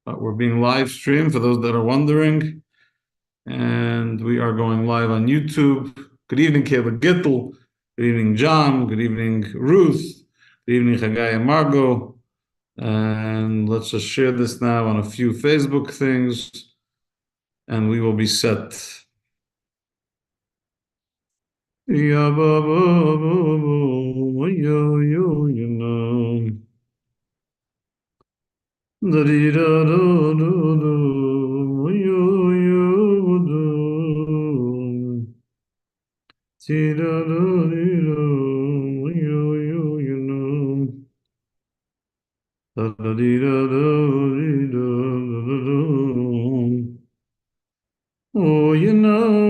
We're being live streamed for those that are wondering. And we are going live on YouTube. Good evening, Caleb Gittel. Good evening, John. Good evening, Ruth. Good evening, Chagai and Margot. And let's just share this now on a few Facebook things, and we will be set. Oh, you know.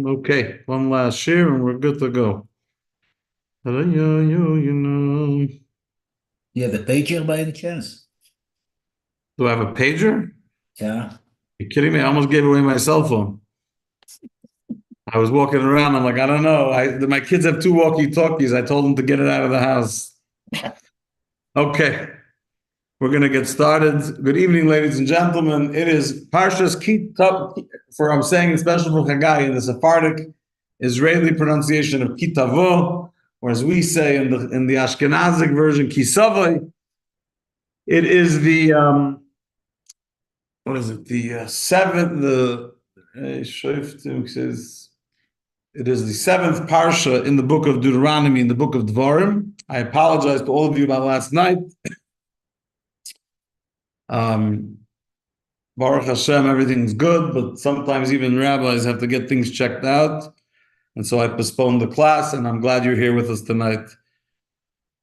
Okay, one last share and we're good to go. You have a pager by any chance? Do I have a pager? Yeah. You kidding me? I almost gave away my cell phone. I was walking around. I'm like, I don't know. My kids have two walkie-talkies. I told them to get it out of the house. Okay, we're going to get started. Good evening, ladies and gentlemen. It is Parshas Kitav, I'm saying in special for Chagai, in the Sephardic Israeli pronunciation of Kitavo, or as we say in the Ashkenazic version, Kisavai. It is the what is it? The seventh. It is the seventh parsha in the book of Deuteronomy, in the book of Dvarim. I apologize to all of you about last night. Baruch Hashem, everything's good, but sometimes even rabbis have to get things checked out. And so I postponed the class, and I'm glad you're here with us tonight.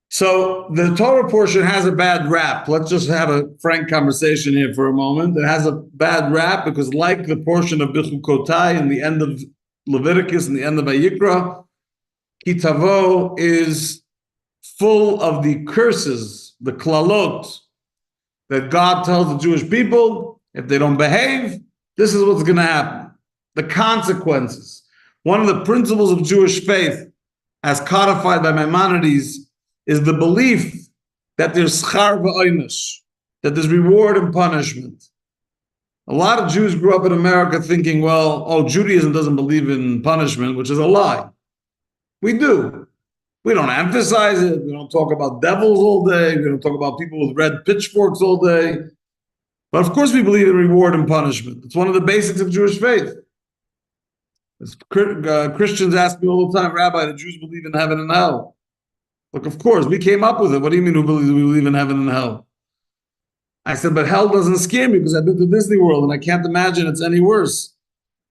So the Torah portion has a bad rap. Let's just have a frank conversation here for a moment. It has a bad rap because, like the portion of Bechukotai in the end of Leviticus and the end of Vayikra, Kitavo is full of the curses, the klalot, that God tells the Jewish people, if they don't behave, this is what's going to happen. The consequences. One of the principles of Jewish faith, as codified by Maimonides, is the belief that there's schar v'oinish, that there's reward and punishment. A lot of Jews grew up in America thinking, well, Judaism doesn't believe in punishment, which is a lie. We do. We don't emphasize it. We don't talk about devils all day. We don't talk about people with red pitchforks all day. But of course we believe in reward and punishment. It's one of the basics of Jewish faith. Christians ask me all the time, Rabbi, do Jews believe in heaven and hell? Look, of course, we came up with it. What do you mean we believe in heaven and hell? I said, but hell doesn't scare me because I've been to Disney World and I can't imagine it's any worse.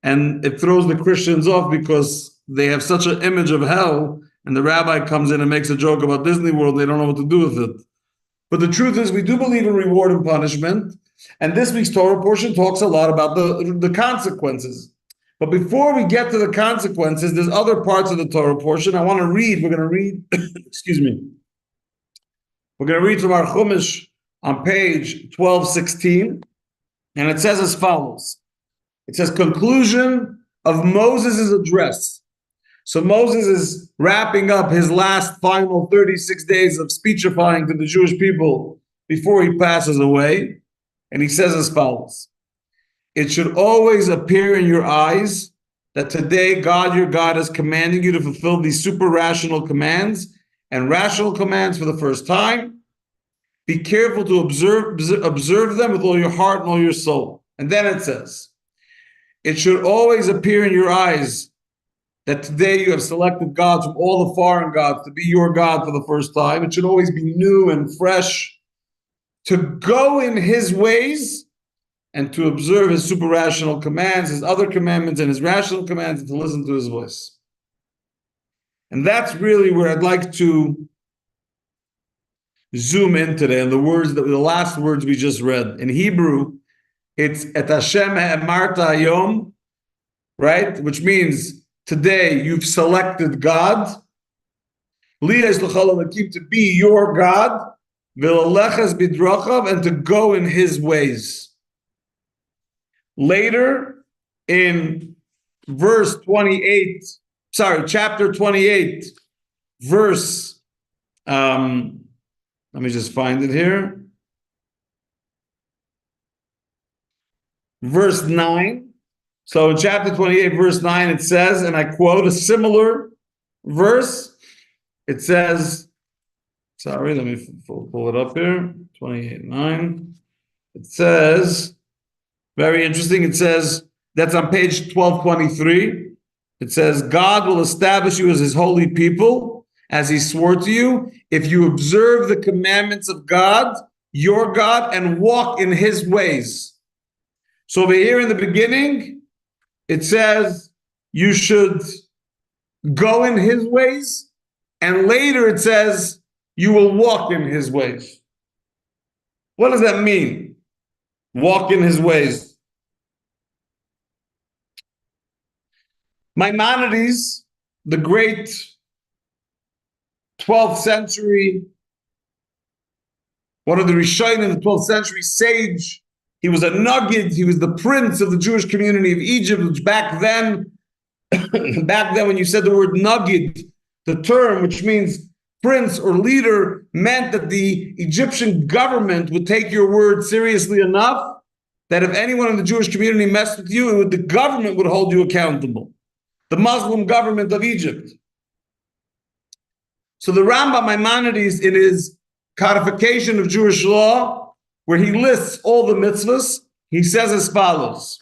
And it throws the Christians off because they have such an image of hell, and the rabbi comes in and makes a joke about Disney World. They don't know what to do with it. But the truth is, we do believe in reward and punishment. And this week's Torah portion talks a lot about the consequences. But before we get to the consequences, there's other parts of the Torah portion. I want to read. We're going to read, excuse me. We're going to read from our Chumash on page 1216. And it says as follows. It says, conclusion of Moses' address. So Moses is wrapping up his last final 36 days of speechifying to the Jewish people before he passes away. And he says as follows. It should always appear in your eyes that today God, your God, is commanding you to fulfill these super rational commands and rational commands for the first time. Be careful to observe them with all your heart and all your soul. And then it says, it should always appear in your eyes that today you have selected gods from all the foreign gods to be your God for the first time. It should always be new and fresh, to go in his ways and to observe his super rational commands, his other commandments, and his rational commands, and to listen to his voice. And that's really where I'd like to zoom in today, and the last words we just read. In Hebrew, it's et Hashem ha'emarta hayom, right? Which means today you've selected God. Li es l'chol to be your God. V'lalechas bidrachav, and to go in his ways. Later in chapter 28, verse, let me just find it here. Verse 9. So in chapter 28, verse 9, it says, and I quote a similar verse. It says, sorry, let me pull it up here. 28:9. It says, very interesting. It says, that's on page 1223. It says, God will establish you as his holy people, as he swore to you, if you observe the commandments of God, your God, and walk in his ways. So over here in the beginning, it says you should go in his ways, and later it says you will walk in his ways. What does that mean? Walk in his ways. Maimonides, the great 12th century, one of the Rishonim in the 12th century sage, he was a Nugget, he was the prince of the Jewish community of Egypt, which back then when you said the word Nugget, the term, which means prince or leader, meant that the Egyptian government would take your word seriously enough that if anyone in the Jewish community messed with you, the government would hold you accountable. The Muslim government of Egypt. So the Rambam Maimonides, in his codification of Jewish law, where he lists all the mitzvahs, he says as follows: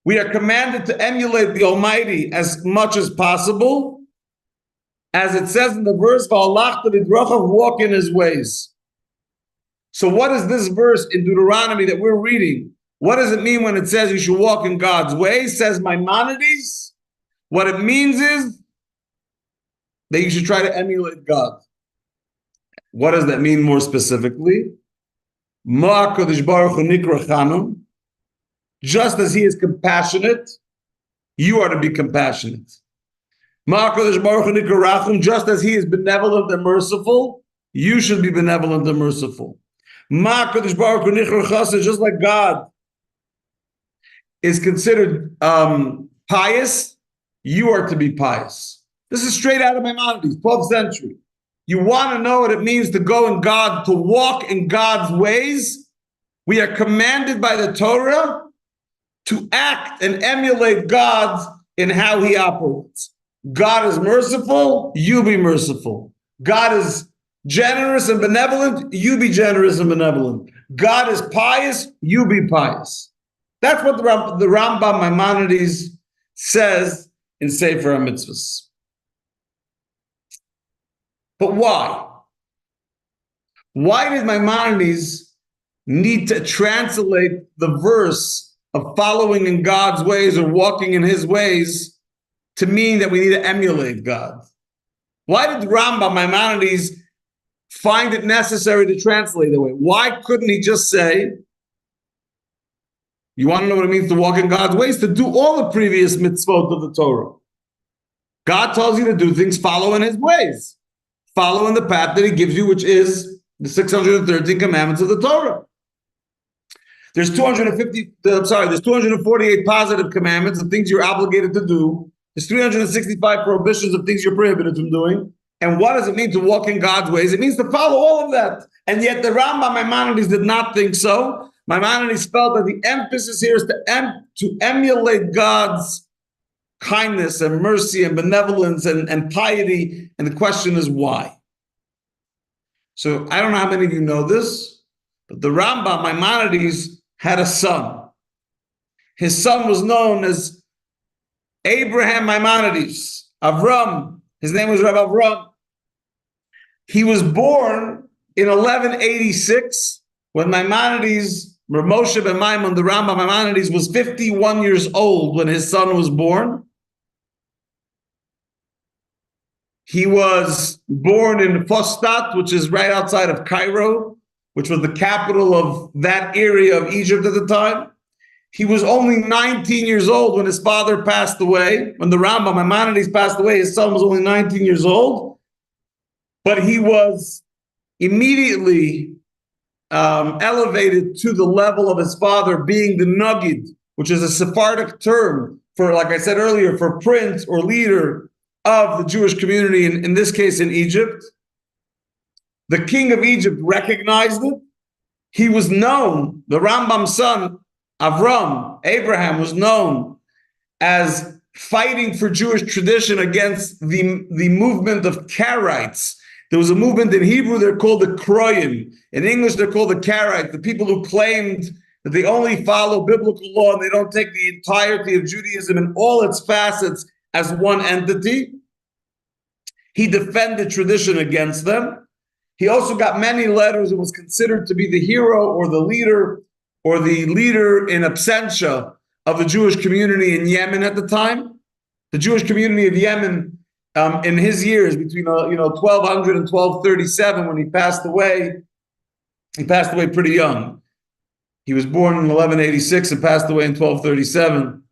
we are commanded to emulate the Almighty as much as possible, as it says in the verse, walk in his ways. So what is this verse in Deuteronomy that we're reading? What does it mean when it says you should walk in God's ways? Says Maimonides, what it means is that you should try to emulate God. What does that mean more specifically? Just as he is compassionate, you are to be compassionate. Just as he is benevolent and merciful, you should be benevolent and merciful. Just like God is considered pious, you are to be pious. This is straight out of Maimonides, 12th century. You want to know what it means to go in God, to walk in God's ways? We are commanded by the Torah to act and emulate God in how he operates. God is merciful, you be merciful. God is generous and benevolent, you be generous and benevolent. God is pious, you be pious. That's what the Rambam Maimonides says in Sefer HaMitzvahs. But why? Why did Maimonides need to translate the verse of following in God's ways or walking in his ways to mean that we need to emulate God? Why did Rambam Maimonides find it necessary to translate it? Why couldn't he just say, you want to know what it means to walk in God's ways? To do all the previous mitzvot of the Torah. God tells you to do things, follow in his ways. Follow in the path that he gives you, which is the 613 commandments of the Torah. There's 248 positive commandments of things you're obligated to do. There's 365 prohibitions of things you're prohibited from doing. And what does it mean to walk in God's ways? It means to follow all of that. And yet the Rambam Maimonides did not think so. Maimonides felt that the emphasis here is to emulate God's kindness and mercy and benevolence and piety. And the question is why? So I don't know how many of you know this, but the Rambam Maimonides had a son. His son was known as Abraham Maimonides, Avram. His name was Rav Avram. He was born in 1186 when Maimonides, Rav Moshe ben Maimon, the Rambam Maimonides, was 51 years old when his son was born. He was born in Fostat, which is right outside of Cairo, which was the capital of that area of Egypt at the time. He was only 19 years old when his father passed away. When the Rambam Maimonides passed away, his son was only 19 years old. But he was immediately elevated to the level of his father, being the Nagid, which is a Sephardic term for, like I said earlier, for prince or leader of the Jewish community, in this case in Egypt. The king of Egypt recognized it. He was known, the Rambam's son, Abraham, was known as fighting for Jewish tradition against the movement of Karaites. There was a movement in Hebrew, they're called the Kroyim. In English, they're called the Karaites, the people who claimed that they only follow biblical law and they don't take the entirety of Judaism in all its facets as one entity. He defended tradition against them. He also got many letters and was considered to be the hero or the leader in absentia of the Jewish community in Yemen at the time. The Jewish community of Yemen, in his years between 1200 and 1237, when he passed away pretty young. He was born in 1186 and passed away in 1237.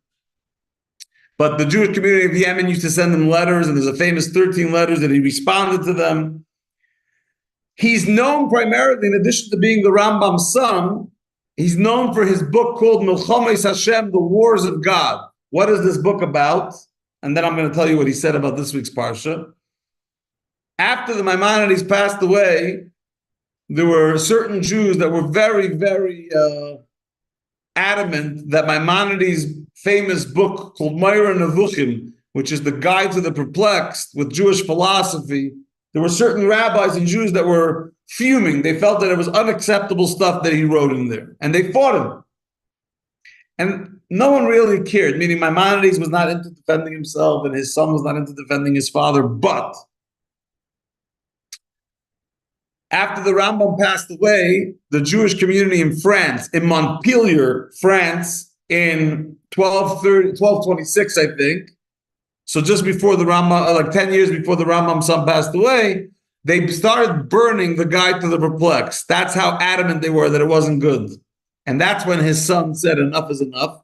But the Jewish community of Yemen used to send him letters, and there's a famous 13 letters that he responded to them. He's known primarily, in addition to being the Rambam's son, he's known for his book called Milchames Hashem, The Wars of God. What is this book about? And then I'm going to tell you what he said about this week's Parsha. After the Maimonides passed away, there were certain Jews that were very, very adamant that Maimonides' famous book called Moira Nevuchim, which is the Guide to the Perplexed with Jewish philosophy, there were certain rabbis and Jews that were fuming. They felt that it was unacceptable stuff that he wrote in there, and they fought him. And no one really cared, meaning Maimonides was not into defending himself and his son was not into defending his father. But after the Rambam passed away, the Jewish community in France, in Montpellier, France, in 1226, I think, so just before the Rambam, like 10 years before the Rambam's son passed away, they started burning the Guide to the Perplexed. That's how adamant they were that it wasn't good. And that's when his son said enough is enough.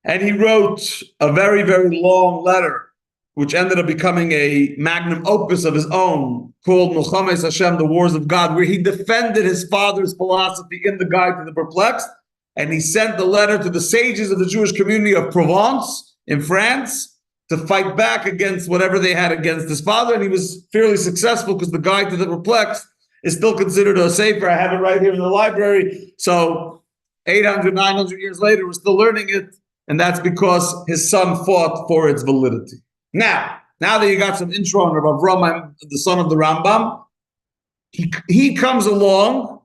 And he wrote a very, very long letter, which ended up becoming a magnum opus of his own, called Milchames Hashem, The Wars of God, where he defended his father's philosophy in the Guide to the Perplexed. And he sent the letter to the sages of the Jewish community of Provence in France to fight back against whatever they had against his father. And he was fairly successful because the Guide to the Perplexed is still considered a sefer. I have it right here in the library. So 800, 900 years later, we're still learning it. And that's because his son fought for its validity. Now that you got some intro on Rav Avram, the son of the Rambam, he comes along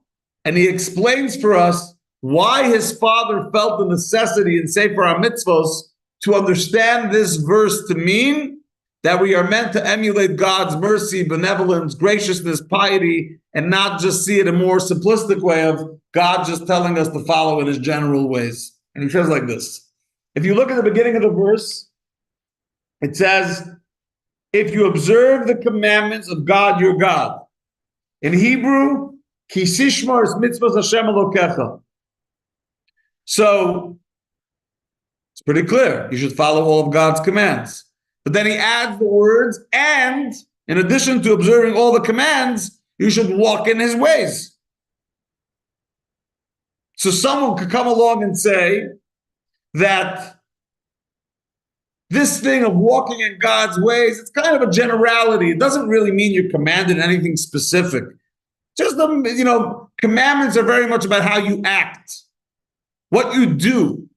and he explains for us why his father felt the necessity in Sefer HaMitzvos to understand this verse to mean that we are meant to emulate God's mercy, benevolence, graciousness, piety, and not just see it a more simplistic way of God just telling us to follow in his general ways. And he says like this. If you look at the beginning of the verse, it says, if you observe the commandments of God, your God. In Hebrew, ki sishmar es mitzvos Hashem Elokecha. So, it's pretty clear. You should follow all of God's commands. But then he adds the words, and in addition to observing all the commands, you should walk in his ways. So someone could come along and say that this thing of walking in God's ways, it's kind of a generality. It doesn't really mean you're commanded anything specific. Just, commandments are very much about how you act, what you do.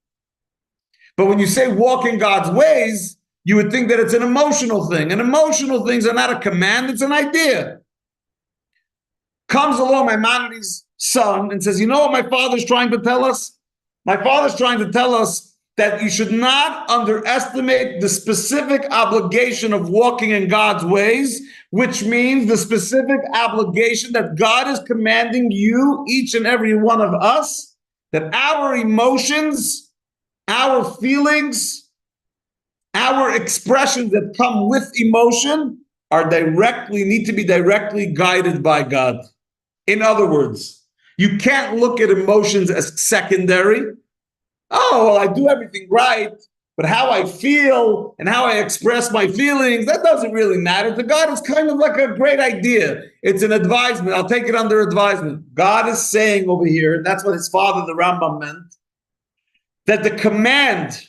But when you say walk in God's ways, you would think that it's an emotional thing. And emotional things are not a command, it's an idea. Comes along Maimonides' son and says, you know what my father's trying to tell us? My father's trying to tell us that you should not underestimate the specific obligation of walking in God's ways, which means the specific obligation that God is commanding you, each and every one of us, that our emotions, our feelings, our expressions that come with emotion need to be directly guided by God. In other words, you can't look at emotions as secondary. oh, well, I do everything right, but how I feel and how I express my feelings, that doesn't really matter. To God, it's kind of like a great idea. It's an advisement. I'll take it under advisement. God is saying over here, and that's what his father, the Rambam, meant, that the command,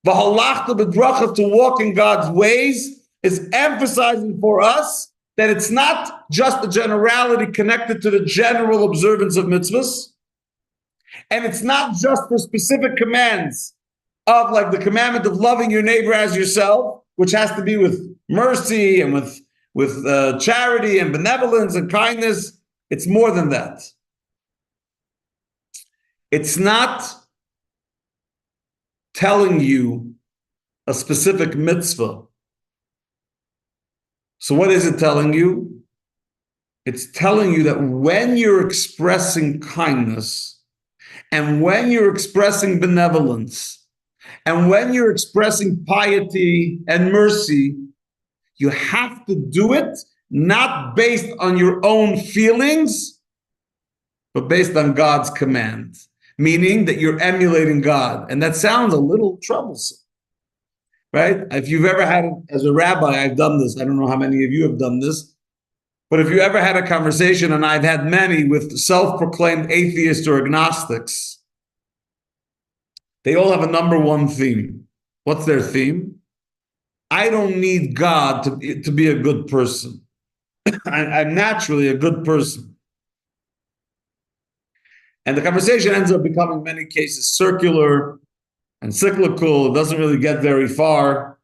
v'halachta b'drachav, to walk in God's ways, is emphasizing for us that it's not just a generality connected to the general observance of mitzvahs, and it's not just for specific commands of like the commandment of loving your neighbor as yourself, which has to be with mercy and with charity and benevolence and kindness. It's more than that. It's not telling you a specific mitzvah. So what is it telling you? It's telling you that when you're expressing kindness and when you're expressing benevolence and when you're expressing piety and mercy, you have to do it not based on your own feelings, but based on God's command, meaning that you're emulating God. And that sounds a little troublesome, right? If you've ever had, as a rabbi, I've done this. I don't know how many of you have done this, but if you ever had a conversation, and I've had many with self-proclaimed atheists or agnostics, they all have a number one theme. What's their theme? I don't need God to be a good person. I'm naturally a good person. And the conversation ends up becoming, in many cases, circular and cyclical. It doesn't really get very far.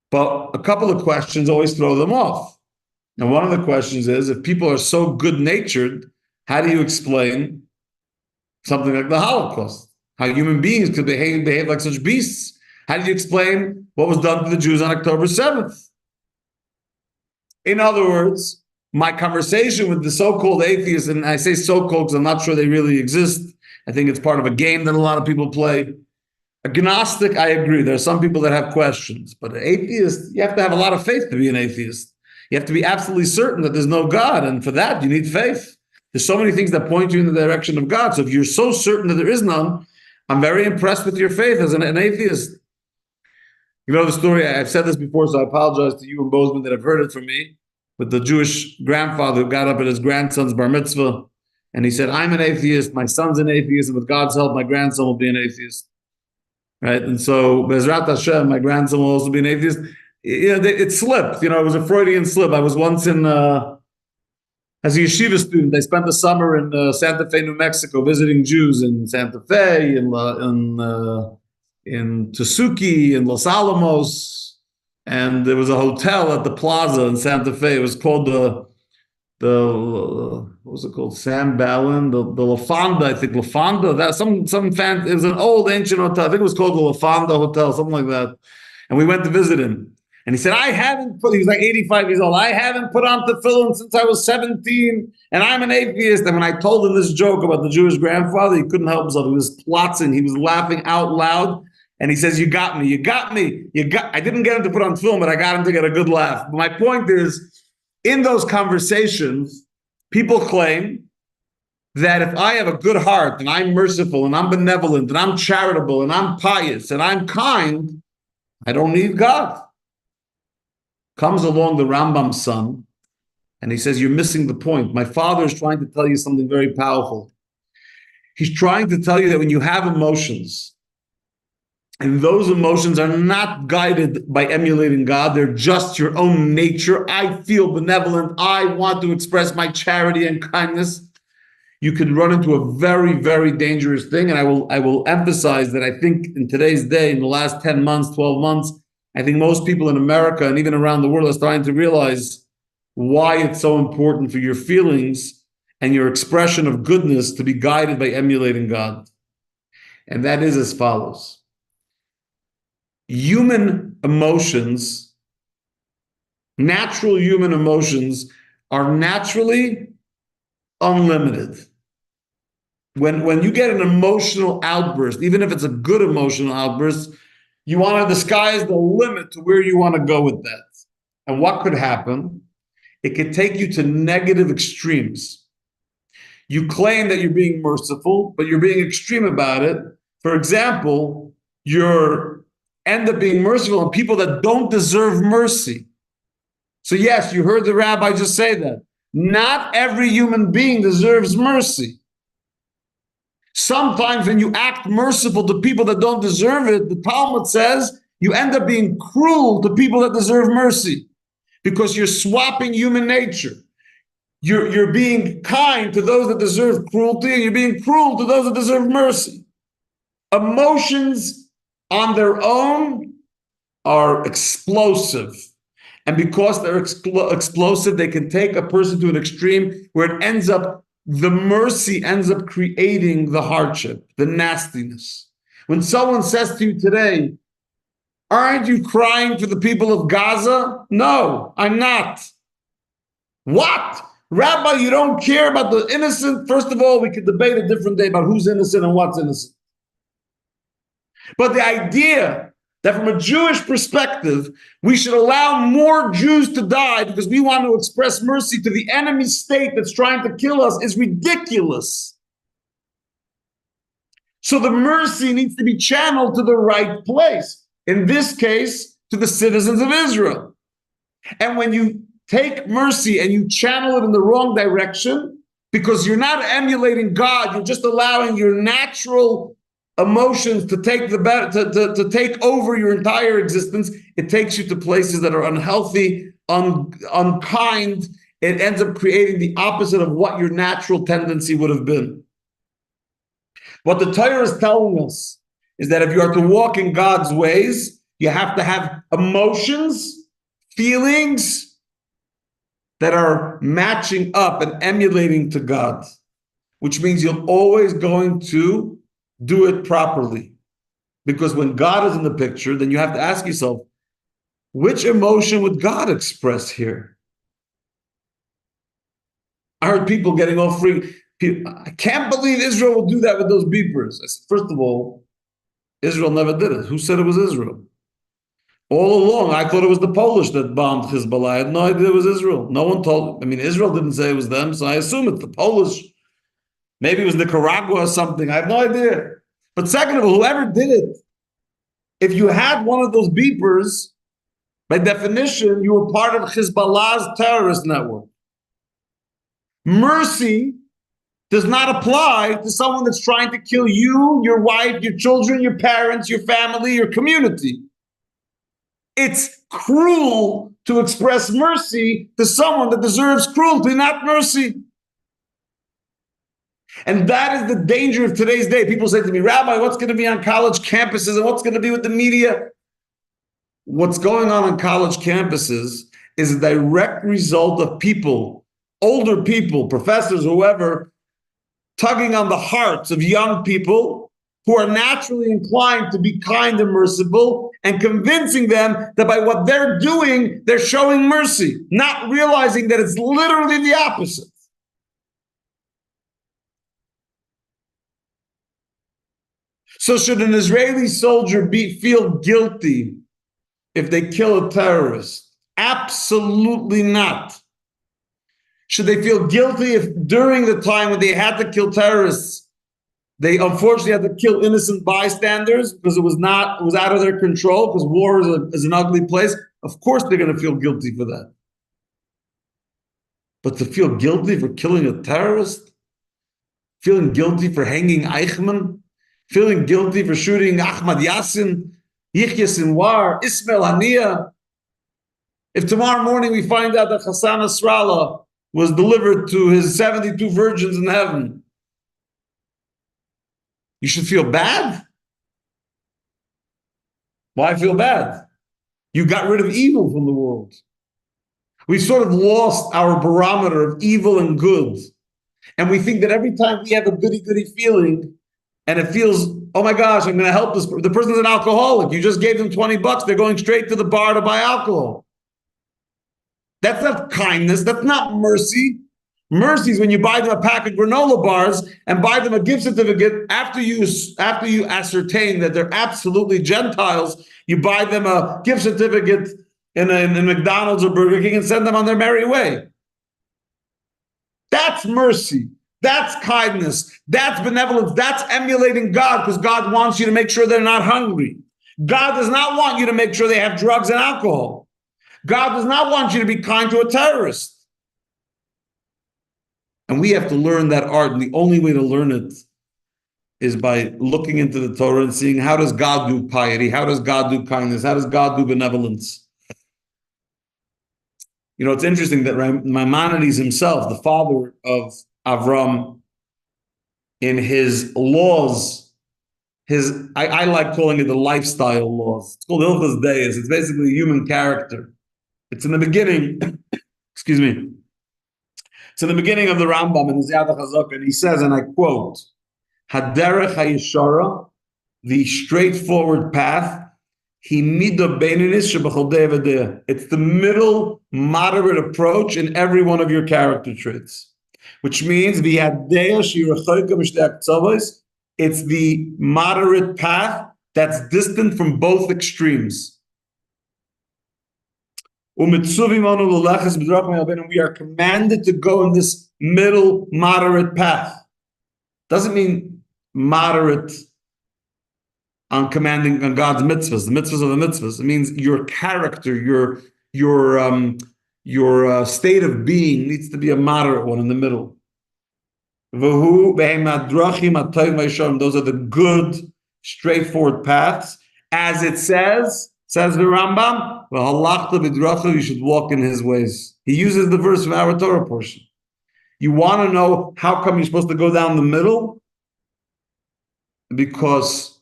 But a couple of questions always throw them off. And one of the questions is, if people are so good-natured, how do you explain something like the Holocaust? How human beings could behave like such beasts? How do you explain what was done to the Jews on October 7th? In other words, my conversation with the so-called atheists, and I say so-called because I'm not sure they really exist. I think it's part of a game that a lot of people play. Agnostic, I agree. There are some people that have questions, but an atheist, you have to have a lot of faith to be an atheist. You have to be absolutely certain that there's no God, and for that, you need faith. There's so many things that point you in the direction of God. So if you're so certain that there is none, I'm very impressed with your faith as an atheist. You know the story, I've said this before, so I apologize to you and Bozeman that have heard it from me, with the Jewish grandfather who got up at his grandson's bar mitzvah, and he said, I'm an atheist, my son's an atheist, and with God's help, my grandson will be an atheist. Right? And so, Bezrat Hashem, my grandson will also be an atheist. It slipped, it was a Freudian slip. I was once as a yeshiva student, I spent the summer in Santa Fe, New Mexico, visiting Jews in Santa Fe, in Tesuque, in Los Alamos, and there was a hotel at the plaza in Santa Fe. It was called what was it called? Sam Ballin, the La Fonda, I think La Fonda. That it was an old ancient hotel. I think it was called the La Fonda Hotel, something like that. And we went to visit him. And he said, he was like 85 years old. I haven't put on tefillin since I was 17, and I'm an atheist. And when I told him this joke about the Jewish grandfather, he couldn't help himself. He was plotzing. He was laughing out loud. And he says, you got me. I didn't get him to put on tefillin, but I got him to get a good laugh. But my point is, in those conversations, people claim that if I have a good heart and I'm merciful and I'm benevolent and I'm charitable and I'm pious and I'm kind, I don't need God. Comes along the Rambam's son, and he says, you're missing the point. My father is trying to tell you something very powerful. He's trying to tell you that when you have emotions, and those emotions are not guided by emulating God, they're just your own nature. I feel benevolent. I want to express my charity and kindness. You could run into a very, very dangerous thing. And I will emphasize that I think in today's day, in the last 10 months, 12 months, I think most people in America and even around the world are starting to realize why it's so important for your feelings and your expression of goodness to be guided by emulating God. And that is as follows. Natural human emotions are naturally unlimited. When you get an emotional outburst, even if it's a good emotional outburst, you want to, the sky is the limit to where you want to go with that. And what could happen? It could take you to negative extremes. You claim that you're being merciful, but you're being extreme about it. For example, you end up being merciful on people that don't deserve mercy. So yes, you heard the rabbi just say that. Not every human being deserves mercy. Sometimes when you act merciful to people that don't deserve it, the Talmud says you end up being cruel to people that deserve mercy because you're swapping human nature. You're being kind to those that deserve cruelty, and you're being cruel to those that deserve mercy. Emotions on their own are explosive. And because they're explosive, they can take a person to an extreme where it ends up, the mercy ends up creating the hardship, the nastiness. When someone says to you today, aren't you crying for the people of Gaza? No, I'm not. What? Rabbi, you don't care about the innocent? First of all, we could debate a different day about who's innocent and what's innocent. But the idea that from a Jewish perspective, we should allow more Jews to die because we want to express mercy to the enemy state that's trying to kill us is ridiculous. So the mercy needs to be channeled to the right place. In this case, to the citizens of Israel. And when you take mercy and you channel it in the wrong direction, because you're not emulating God, you're just allowing your natural emotions to take to take over your entire existence. It takes you to places that are unhealthy, unkind. It ends up creating the opposite of what your natural tendency would have been. What the Torah is telling us is that if you are to walk in God's ways, you have to have emotions, feelings that are matching up and emulating to God, which means you're always going to do it properly. Because when God is in the picture, then you have to ask yourself, which emotion would God express here? I heard people getting all free. I can't believe Israel will do that with those beepers. I said, first of all, Israel never did it. Who said it was Israel? All along, I thought it was the Polish that bombed Hezbollah. I had no idea it was Israel. No one told. I mean, Israel didn't say it was them, so I assume it's the Polish. Maybe it was Nicaragua or something. I have no idea. But second of all, whoever did it, if you had one of those beepers, by definition, you were part of Hezbollah's terrorist network. Mercy does not apply to someone that's trying to kill you, your wife, your children, your parents, your family, your community. It's cruel to express mercy to someone that deserves cruelty, not mercy. And that is the danger of today's day. People say to me, Rabbi, what's going to be on college campuses and what's going to be with the media? What's going on college campuses is a direct result of people, older people, professors, whoever, tugging on the hearts of young people who are naturally inclined to be kind and merciful, and convincing them that by what they're doing, they're showing mercy, not realizing that it's literally the opposite. So should an Israeli soldier feel guilty if they kill a terrorist? Absolutely not. Should they feel guilty if during the time when they had to kill terrorists, they unfortunately had to kill innocent bystanders because it was out of their control, because war is an ugly place? Of course they're going to feel guilty for that. But to feel guilty for killing a terrorist, feeling guilty for hanging Eichmann, feeling guilty for shooting Ahmad Yassin, Yihya Sinwar, Ismail Haniyeh. If tomorrow morning we find out that Hassan Nasrallah was delivered to his 72 virgins in heaven, you should feel bad? Why feel bad? You got rid of evil from the world. We sort of lost our barometer of evil and good. And we think that every time we have a goody-goody feeling, and it feels, oh my gosh, I'm going to help this. The person's an alcoholic. You just gave them $20. They're going straight to the bar to buy alcohol. That's not kindness. That's not mercy. Mercy is when you buy them a pack of granola bars and buy them a gift certificate after you ascertain that they're absolutely Gentiles. You buy them a gift certificate in McDonald's or Burger King and send them on their merry way. That's mercy. That's kindness. That's benevolence. That's emulating God, because God wants you to make sure they're not hungry. God does not want you to make sure they have drugs and alcohol. God does not want you to be kind to a terrorist. And we have to learn that art, and the only way to learn it is by looking into the Torah and seeing, how does God do piety? How does God do kindness? How does God do benevolence? You know, it's interesting that Maimonides himself, the father of Avram, in his laws, I like calling it the lifestyle laws. It's called Hilchos Deis. It's basically human character. It's in the beginning, excuse me. It's in the beginning of the Rambam in the Ziyad HaChazak, and he says, and I quote, Haderech HaYeshara, the straightforward path, it's the middle, moderate approach in every one of your character traits, which means it's the moderate path that's distant from both extremes. We are commanded to go in this middle, moderate path. Doesn't mean moderate on commanding on God's mitzvahs, the mitzvahs of the mitzvahs. It means your character, your state of being needs to be a moderate one in the middle. Those are the good, straightforward paths. As it says the Rambam, you should walk in his ways. He uses the verse from our Torah portion. You want to know how come you're supposed to go down the middle? Because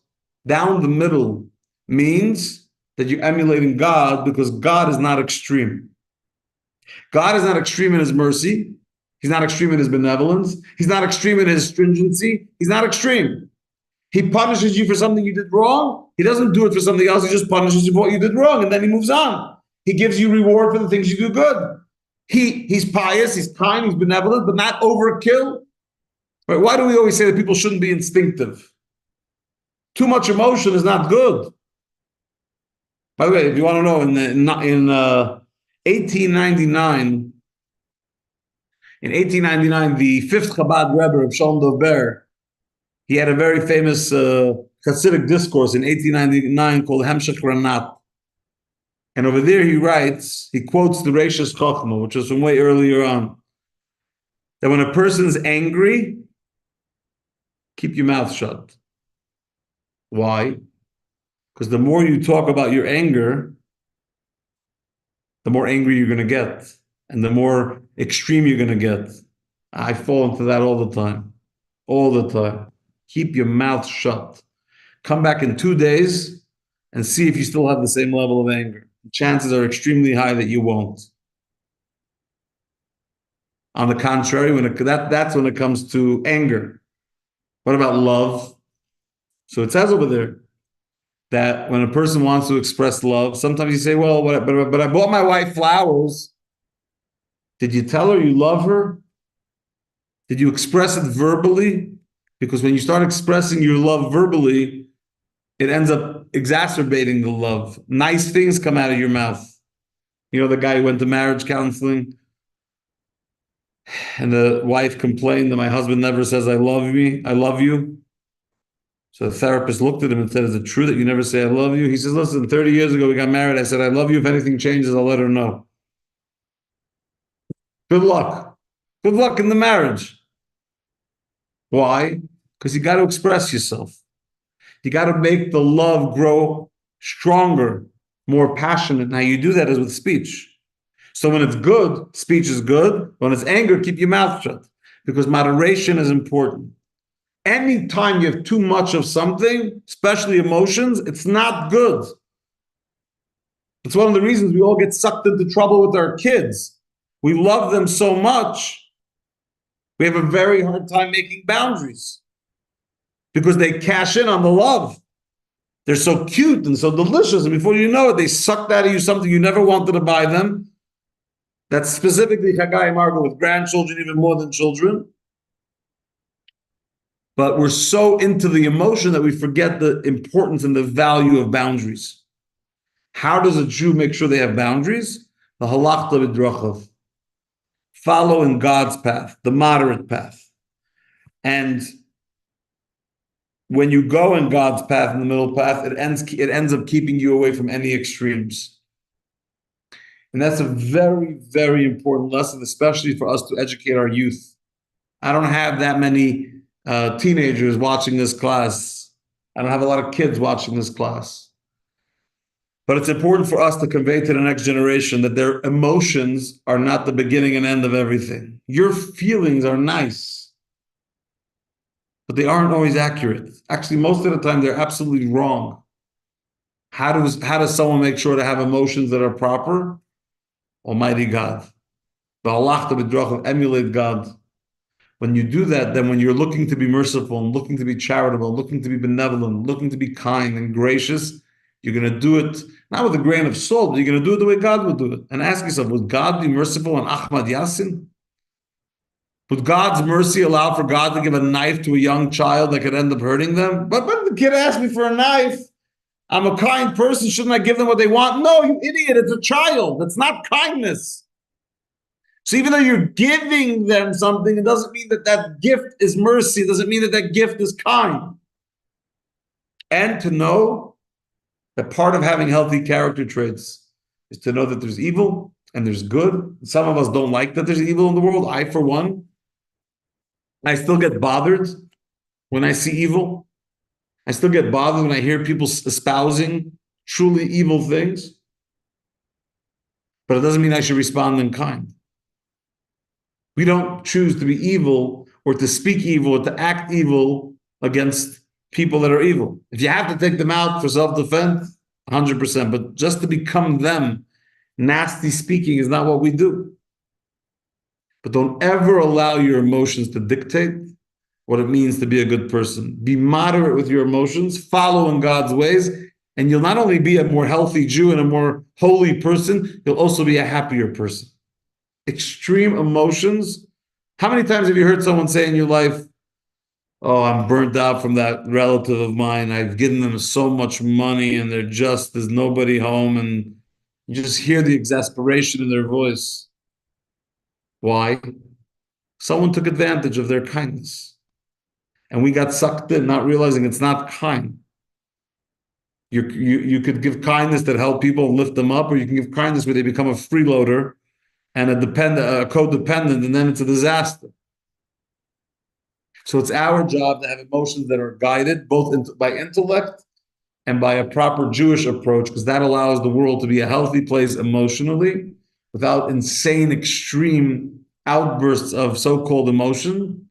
down the middle means that you're emulating God, because God is not extreme. God is not extreme in his mercy. He's not extreme in his benevolence. He's not extreme in his stringency. He's not extreme. He punishes you for something you did wrong. He doesn't do it for something else. He just punishes you for what you did wrong, and then he moves on. He gives you reward for the things you do good. He's pious, he's kind, he's benevolent, but not overkill. Right? Why do we always say that people shouldn't be instinctive? Too much emotion is not good. By the way, if you want to know, in 1899, the fifth Chabad Rebbe of Shalom Dov, he had a very famous Hasidic discourse in 1899 called Hemshech Ranat. And over there he writes, he quotes the Reishis Chochmah, which was from way earlier on, that when a person's angry, keep your mouth shut. Why? Because the more you talk about your anger, the more angry you're going to get, and the more extreme you're going to get. I fall into that all the time. All the time. Keep your mouth shut. Come back in 2 days and see if you still have the same level of anger. The chances are extremely high that you won't. On the contrary, that's when it comes to anger. What about love? So it says over there that when a person wants to express love, sometimes you say, well, but I bought my wife flowers. Did you tell her you love her? Did you express it verbally? Because when you start expressing your love verbally, it ends up exacerbating the love. Nice things come out of your mouth. You know, the guy who went to marriage counseling, and the wife complained that my husband never says, I love you. So the therapist looked at him and said, is it true that you never say I love you? He says, listen, 30 years ago we got married. I said, I love you. If anything changes, I'll let her know. Good luck. Good luck in the marriage. Why? Because you got to express yourself. You got to make the love grow stronger, more passionate. Now you do that is with speech. So when it's good, speech is good. When it's anger, keep your mouth shut, because moderation is important. Anytime you have too much of something, especially emotions, it's not good. It's one of the reasons we all get sucked into trouble with our kids. We love them so much, we have a very hard time making boundaries because they cash in on the love. They're so cute and so delicious, and before you know it, they sucked out of you something you never wanted to buy them. That's specifically Chagai and Margot with grandchildren, even more than children. But we're so into the emotion that we forget the importance and the value of boundaries. How does a Jew make sure they have boundaries? The halachta b'drachav. Follow in God's path, the moderate path. And when you go in God's path, in the middle path, it ends up keeping you away from any extremes. And that's a very, very important lesson, especially for us to educate our youth. I don't have that many teenagers watching this class. I don't have a lot of kids watching this class. But it's important for us to convey to the next generation that their emotions are not the beginning and end of everything. Your feelings are nice, but they aren't always accurate. Actually, most of the time, they're absolutely wrong. How does someone make sure to have emotions that are proper? Almighty God. The Allah to bedrach, emulate God. When you do that, then when you're looking to be merciful and looking to be charitable, looking to be benevolent, looking to be kind and gracious, you're going to do it not with a grain of salt, but you're going to do it the way God would do it. And ask yourself, would God be merciful on Ahmad Yassin? Would God's mercy allow for God to give a knife to a young child that could end up hurting them? But the kid asked me for a knife. I'm a kind person. Shouldn't I give them what they want? No, you idiot. It's a child. That's not kindness. So even though you're giving them something, it doesn't mean that that gift is mercy. It doesn't mean that that gift is kind. And to know that part of having healthy character traits is to know that there's evil and there's good. Some of us don't like that there's evil in the world. I, for one, I still get bothered when I see evil. I still get bothered when I hear people espousing truly evil things. But it doesn't mean I should respond in kind. We don't choose to be evil or to speak evil or to act evil against people that are evil. If you have to take them out for self-defense, 100%. But just to become them, nasty speaking is not what we do. But don't ever allow your emotions to dictate what it means to be a good person. Be moderate with your emotions, follow in God's ways, and you'll not only be a more healthy Jew and a more holy person, you'll also be a happier person. Extreme emotions. How many times have you heard someone say in your life, oh, I'm burnt out from that relative of mine. I've given them so much money and there's nobody home. And you just hear the exasperation in their voice. Why? Someone took advantage of their kindness. And we got sucked in, not realizing it's not kind. You could give kindness that help people and lift them up, or you can give kindness where they become a freeloader and a codependent, and then it's a disaster. So it's our job to have emotions that are guided both by intellect and by a proper Jewish approach, because that allows the world to be a healthy place emotionally without insane, extreme outbursts of so-called emotion,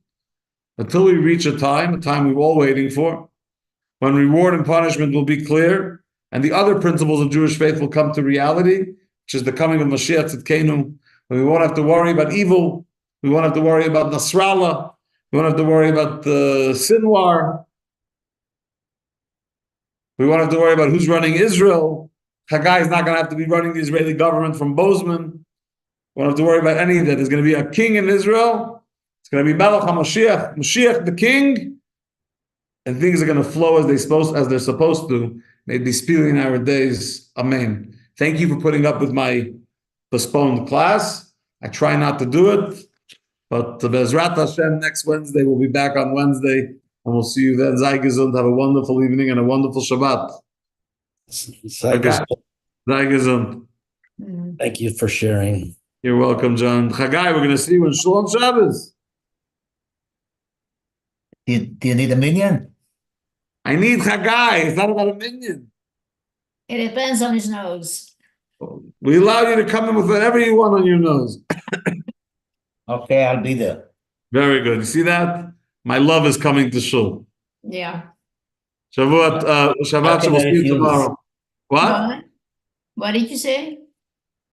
until we reach a time we're all waiting for, when reward and punishment will be clear, and the other principles of Jewish faith will come to reality, which is the coming of Mashiach Tzidkenu, when we won't have to worry about evil, we won't have to worry about Nasrallah, we won't have to worry about the Sinwar, we won't have to worry about who's running Israel. Haggai is not going to have to be running the Israeli government from Bozeman. We won't have to worry about any of that. There's going to be a king in Israel. It's going to be Melech HaMashiach, Mashiach the king, and things are going to flow as they're supposed to. May it be speedily in our days. Amen. Thank you for putting up with my postponed class. I try not to do it, but Bezrat Hashem, next Wednesday, we'll be back on Wednesday, and we'll see you then. Sei gesund. Have a wonderful evening and a wonderful Shabbat. Sei gesund. Sei gesund. Thank you for sharing. You're welcome, John. Haggai, we're going to see you in Shalom Shabbos. Do you need a minion? I need Haggai. It's not about a minion. It depends on his nose. We allow you to come in with whatever you want on your nose. Okay, I'll be there. Very good. You see that? My love is coming to Shul. Yeah. Shabbat, we'll see you tomorrow. What? What did you say?